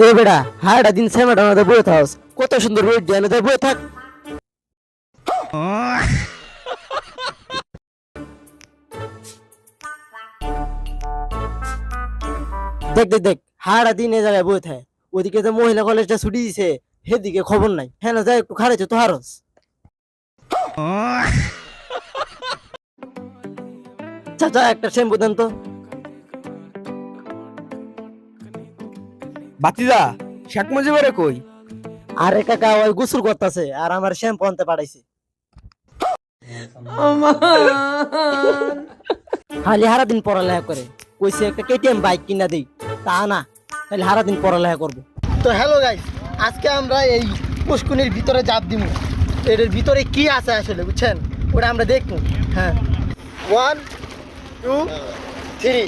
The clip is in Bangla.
এ বেড়া হাড়া দিন সেমাটা আমাদের বয়ে থাকস কত সুন্দর রোড দিয়ে আমাদের বয়ে থাক। দেখ দেখ দেখ হাড়া দিন এ জায়গায় বয়ে থাকে, ওদিকে যে মহিলা কলেজটা ছুটি দিছে সেদিকে খবর নাই, হ্যাঁ না যাই একটু খাড়াইছে তো হারস। চাচা একটা শ্যাম্পু দেন তো। বাতিদা শেখ মুজিবের কই? আরে কাকা ওই গোসল করতেছে আর আমার শ্যাম্পু আনতে পাঠাইছে। খালি হারা দিন পড়ালেখা করে, কইছে একটা কেটিএম বাইক কিনা দেই, তা না খালি হারা দিন পড়ালেখা করবো। তো হ্যালো গাইস, আজকে আমরা এই পুষ্কুনির ভিতরে চাপ দিব, এর ভিতরে কি আছে আসলে বুঝছেন, ওটা আমরা দেখবো। হ্যাঁ 1 2 3।